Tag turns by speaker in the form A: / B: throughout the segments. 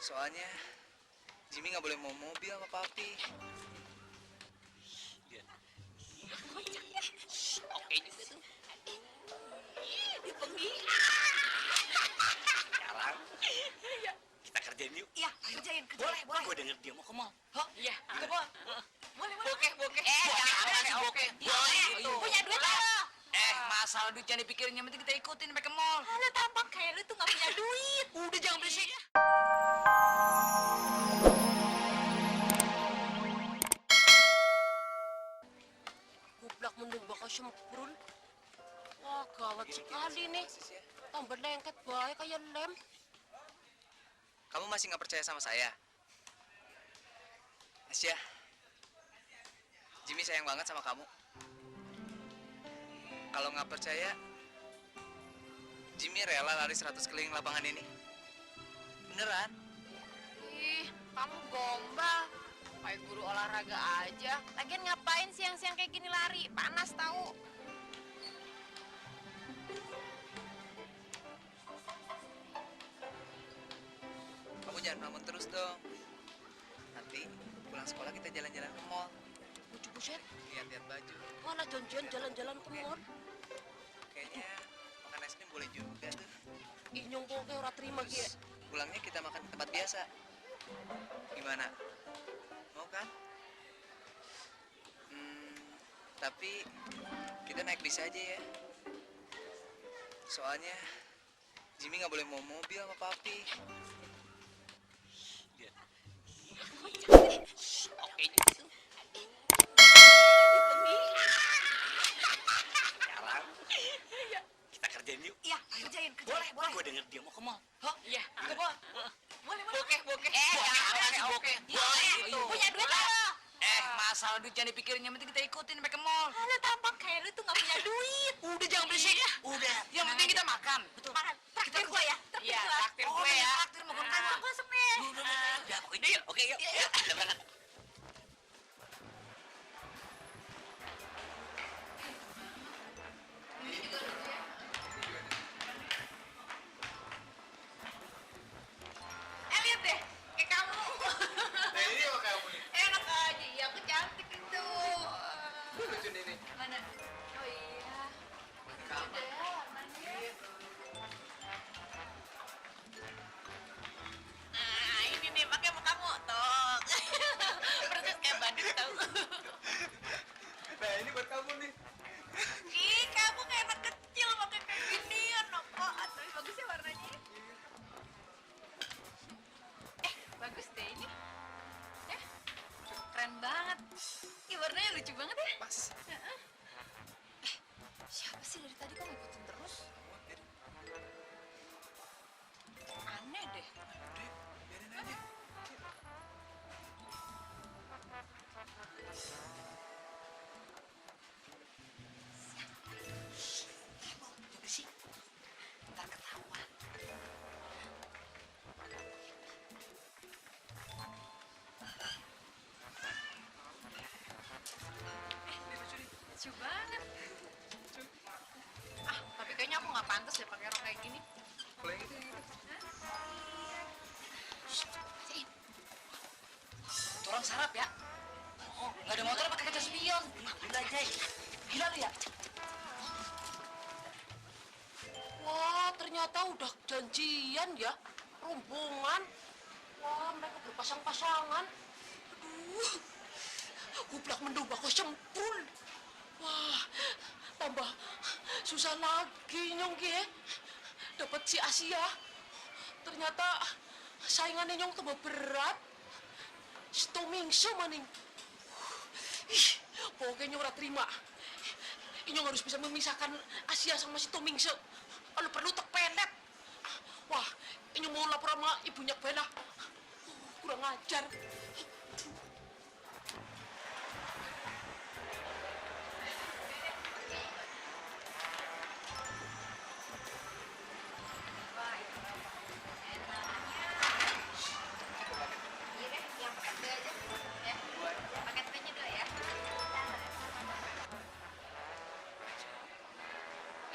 A: Soalnya Jimmy nggak boleh mau mobil sama papi.
B: Dia. Oke juga tuh. Dia pergi. Sekarang kita kerjain yuk.
C: Iya, kerjain.
B: Boleh. Gue denger dia mau ke mall.
C: Hah? Iya. Boleh.
B: Bokeh.
C: Bokeh. Punya duit lo.
B: Masalah duit yang dipikirin, yang penting kita ikutin sampai ke mall.
C: Lu tampak kayak lu tuh gak punya duit.
B: Udah jangan berisik ya.
C: Gublak mendung bakal semprul. Wah, gawat sekali nih. Tambah lengket baik kayak lem.
A: Kamu masih nggak percaya sama saya? Asya, Jimmy sayang banget sama kamu. Kalau nggak percaya, Jimmy rela lari 100 keliling lapangan ini. Beneran?
C: Ih, kamu gombal. Kayak guru olahraga aja. Lagian ngapain siang-siang kayak gini lari? Panas tahu.
A: Kamu jangan ngelamun terus dong. Nanti pulang sekolah kita jalan-jalan ke mall.
C: Buset,
A: Lihat-lihat baju.
C: mana janjian jalan-jalan ke mall?
A: Kayaknya makan es krim boleh juga tuh.
C: Ih, nyongko kayak ora terima gie.
A: Pulangnya kita makan di tempat biasa. Gimana? Mau kan? Tapi kita naik bis aja ya. Soalnya Jimmy nggak boleh mau mobil sama papi.
B: Dia. Oke juga tuh. Dia pergi. Sekarang kita kerjain yuk.
C: Iya, kerjain.
B: Boleh. Gue denger dia mau ke mall.
C: Hah? Iya. Boleh.
B: Bokeh.
C: Bokeh. Punya duit lo.
B: Masalah duit yang dipikirin, yang penting kita ikutin sampai ke mall.
C: Lu tampak kayak lu tuh gak punya duit.
B: Udah jangan berisik ya. Udah. Yang penting kita makan.
C: Betul. Makan. Traktir gua ya.
B: Iya, traktir gue ya.
C: Traktir mau makan. Masuk nih.
B: Udah, yuk. Oke, yuk. Udah berangkat.
C: Lihat deh, kayak kamu.
A: Nah ini apa kamu nih?
C: Enak aja, iya aku cantik itu.
A: Lucu nih.
C: Mana? Oh iya.
A: Kamu.
C: Udah, warnanya. Nah, ini nih pakai muka motok. Persis kayak badut tahu.
A: Nah ini buat kamu nih.
C: Ih, kamu kayak anak kecil pakai kayak ginian, apaan? Tapi bagus ya warnanya. Bagus deh ini. Ya, keren banget. Ih, warnanya lucu banget ya.
A: Pas.
C: Siapa sih dari tadi kok ngikutin terus? Aneh deh.
A: Biarin aja.
C: Ntar ketahuan. Lucu banget. Tapi kayaknya aku nggak pantas deh pakai rok kayak gini.
A: Kalau yang itu yang itu.
C: Sini.
B: Orang sarap ya. Nggak ada motor pakai kaca spion. Gila, Jay. Gila lu ya.
C: Wah, ternyata udah janjian ya. Rombongan. Wah, mereka berpasang-pasangan. Aduh, gublak mendung bakal semprul. Wah, tambah susah lagi nyong ya. Dapat si Asia. Ternyata saingannya nyong tambah berat. Si Tomingse maning. Ih, pokoknya nyong ora terima. Nyong harus bisa memisahkan Asia sama si Tomingse. Kalau perlu tak pelet. Wah, nyong mau lapor sama ibunya Bella. Kurang ajar.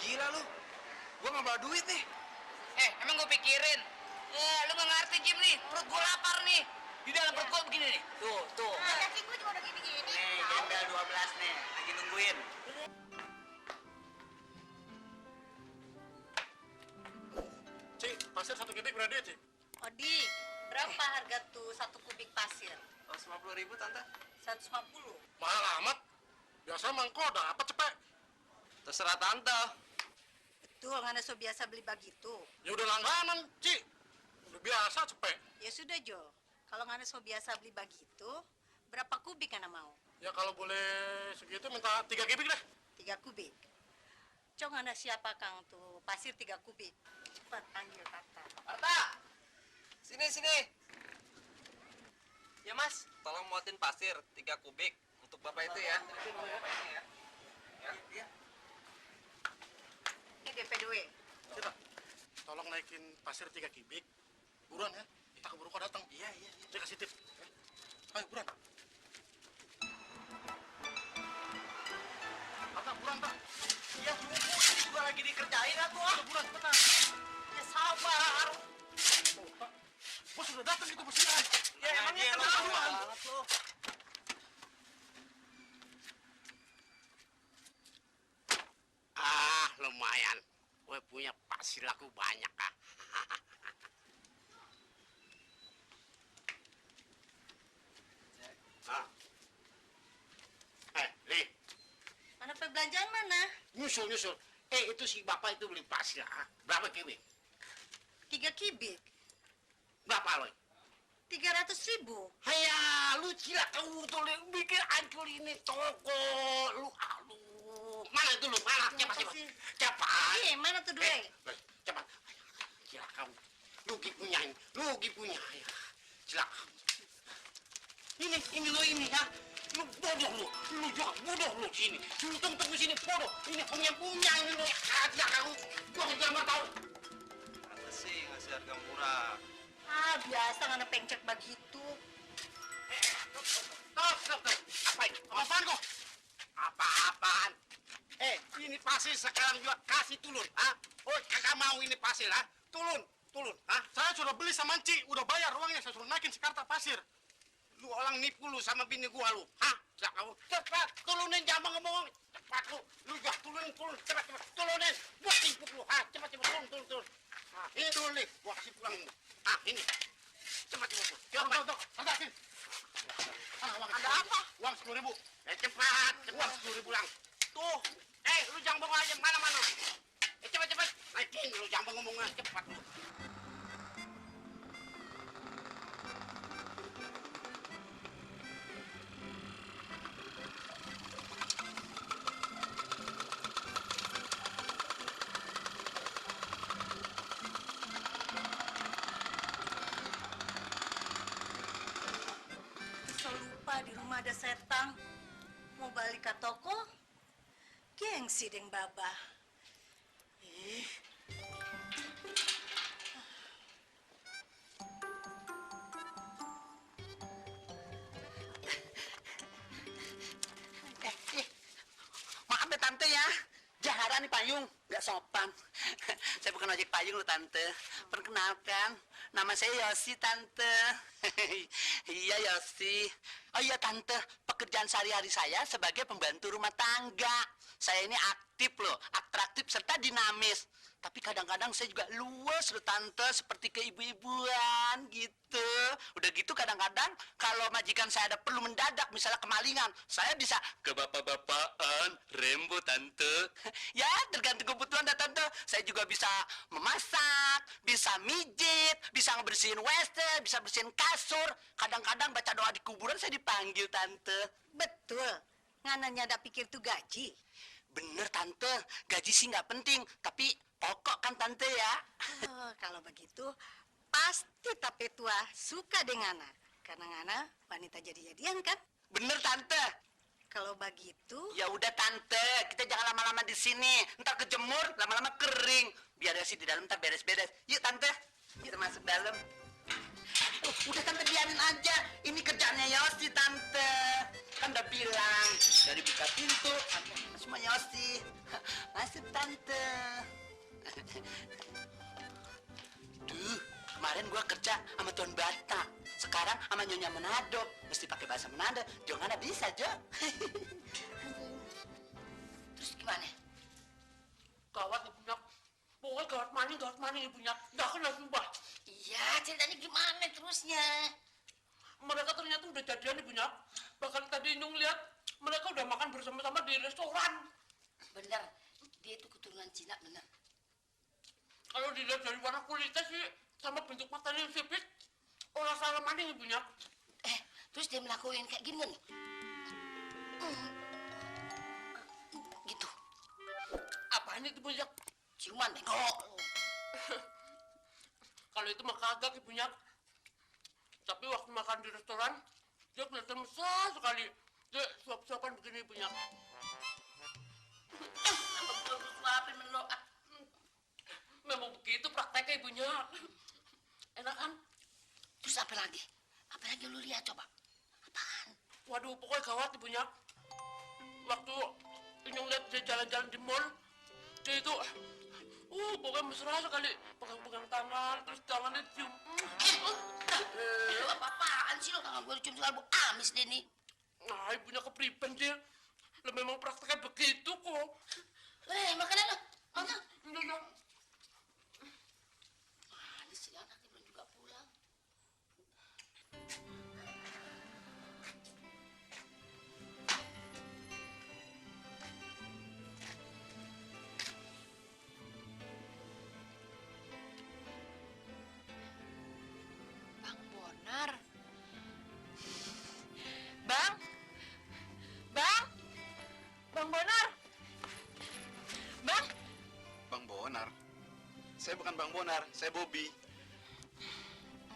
A: Gila lu. Gua nggak bawa duit nih.
B: Emang gue pikirin. Lu nggak ngerti Jim nih, perut gua lapar nih. Di dalam perut gua begini nih. Tuh.
D: Kaki gue juga udah gini-gini.
B: Nih, jendel 12 nih, lagi nungguin.
E: Cik, pasir 1 kubik berapa dia, Cik?
D: Odi, berapa harga tuh 1 kubik pasir?
A: 150.000 tante.
D: 150.
E: Mahal amat. Biasa mangkoda, apa cepet?
A: Terserah tante.
D: Betul, nggak ada so biasa beli begitu.
E: Ya udah langganan, Cik. Udah biasa cepet.
D: Ya sudah Jo, kalau nggak ada so biasa beli begitu, berapa kubik anda mau?
E: Ya kalau boleh segitu minta 3 kubik deh.
D: 3 kubik. Cong anda siapa Kang tuh pasir 3 kubik? Cepat panggil Tata.
A: Marta! Sini. Ya mas, tolong muatin pasir 3 kubik untuk bapak itu ya.
D: Ini DP dua.
E: Cik, tolong naikin pasir 3 kubik. Buruan ya, kita keburu kau datang. Iya. Cik kasih tip. Ayo, buruan. Buruan, Tak.
B: Ya tunggu, ini juga lagi dikerjain atuh.
E: Buruan, cepetan.
B: Ya sabar.
E: Oh, Tak. Bos sudah datang gitu, bos.
B: Ya emangnya
E: lo
B: kenapa?
E: banget lo.
F: Lumayan. Gue punya pasir laku banyak, ah. Nih,
D: Mana perbelanjaan mana?
F: nyusul. Itu si bapak itu beli pasir, ah. Berapa kubik?
D: 3 kubik.
F: Berapa lo?
D: 300.000.
F: Haya, lu cilaka tuh bikin hancur ini toko. Lu, aduh. Mana itu lu? Mana? Cepat.
D: Iya, mana tuh dua?
F: Cepat. Cilaka. Lugi punya. Ya. Cilaka. Ini lo ya. Lu bodoh lu juga bodoh lu sini. Lu tunggu sini bodoh. Ini punya ini lu. Cilaka lu. Gua kejar tahu.
A: Apa sih ngasih harga murah?
D: Ah, biasa nggak ada pencet begitu.
F: Stop. Apaan kok? Apaan? Ini pasir sekarang juga kasih tulun, ah? Oh, kakak mau ini pasir, ah? Tulun, ah?
E: Saya sudah beli sama Cik, udah bayar uangnya, saya suruh naikin sekarta pasir.
F: Lu orang nipu lu sama bini gua lu, hah? Cepat, tulunin jangan ngomong. Cepat lu juga tulunin, cepat, tulunin. Buat tipu lu, ah? Cepat, turun. Ah, ini dulu nih, gua kasih pulang ini. Ah, ini. Cepat.
E: Tuh, ada sini.
F: Ada apa? Uang 10.000. Cepat 10.000 lang. Tuh, lu jangan bengong aja, mana? Cepat. Naikin, lu jangan ngomong cepat lu.
D: Lupa di rumah ada setan. Mau balik ke toko? Gengsi deng baba.
B: Maaf ya tante ya. Jaharan nih payung, nggak sopan. Saya bukan ojek payung lo tante. Perkenalkan, nama saya Yosi tante. Iya Yosi. Oh iya tante, pekerjaan sehari-hari saya sebagai pembantu rumah tangga. Saya ini aktif loh, atraktif serta dinamis. Tapi kadang-kadang saya juga luas loh tante, seperti keibu-ibuan gitu. Udah gitu kadang-kadang kalau majikan saya ada perlu mendadak, misalnya kemalingan, saya bisa ke bapak-bapakan, rembo tante. Ya tergantung kebutuhan dah tante. Saya juga bisa memasak, bisa mijit, bisa ngebersihin WC, bisa bersihin kasur. Kadang-kadang baca doa di kuburan saya dipanggil tante.
D: Betul. Ngananya ada pikir tuh gaji.
B: Bener tante, gaji sih nggak penting, tapi pokok kan tante ya.
D: Oh, kalau begitu pasti tapi tua suka dengan Ngana. Karena Ngana wanita jadi-jadian kan?
B: Bener tante.
D: Kalau begitu,
B: Ya udah tante, kita jangan lama-lama di sini. Ntar kejemur, lama-lama kering. Biar sih di dalam ntar beres-beres. Yuk tante, kita masuk dalam. Udah tante biarin aja. Ini kerjaannya Yosi tante. Kan udah bilang dari buka pintu semua Yosi. Masuk tante. Duh, kemarin Kemarin gua kerja sama Tuan Batak. Sekarang sama Nyonya Manado. Mesti pakai bahasa Manado. Jangan ada bisa, Jo.
C: Terus gimana? Gawat ibunya. Pokoknya gawat maning ibunya. Nggak kena sumpah.
G: Iya, ceritanya gimana terusnya?
C: Mereka ternyata udah jadian ibunya. Bahkan tadi Nyung lihat mereka udah makan bersama-sama di restoran.
G: Bener, dia itu keturunan Cina, bener.
C: Kalau dilihat dari warna kulitnya sih sama bentuk matanya yang sipit, orang salah maning ibunya.
G: Terus dia melakukan kayak gini nih. Gitu,
C: Apaan itu ibunya?
G: ciuman bego.
C: Kalau itu mah kagak ibunya. Tapi waktu makan di restoran, dia kelihatan mesra sekali. Dia suap-suapan begini ibunya.
G: Apa gua suapin men lo?
C: Memang begitu prakteknya ibunya. Enak kan?
G: Terus apa lagi? Apa lagi lu lihat coba? Apaan?
C: Waduh, pokoknya gawat ibunya. Waktu Inyong lihat dia jalan-jalan di mall, dia itu, pokoknya mesra sekali. Pegang-pegang tangan, terus tangannya cium.
G: Lu apa-apaan sih lo? Tangan gua dicium sekali, gua amis deh nih.
C: Nah, ibunya kepriben dia. Lah memang prakteknya begitu kok.
G: Makanan lo. Makan.
C: Iya.
G: Mana sih anaknya belum juga pulang?
H: Bang Bonar. Bang. Bang. Bang Bonar. Bang.
E: Bang Bonar. Saya bukan Bang Bonar, saya Bobby.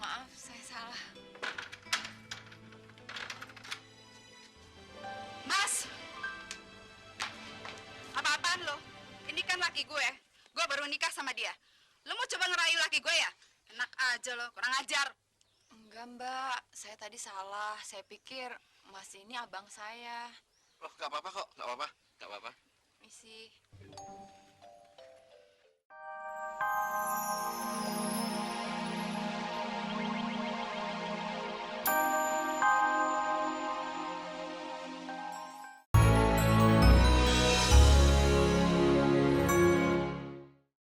H: Maaf, saya salah.
D: Mas! Apa-apaan lo? Ini kan laki gue. Gue baru nikah sama dia. Lo mau coba ngerayu laki gue ya? Enak aja lo, kurang ajar.
H: Enggak, Mbak. Saya tadi salah. Saya pikir Mas ini abang saya.
E: Oh, nggak apa-apa kok, nggak apa-apa, nggak apa-apa.
H: Misi.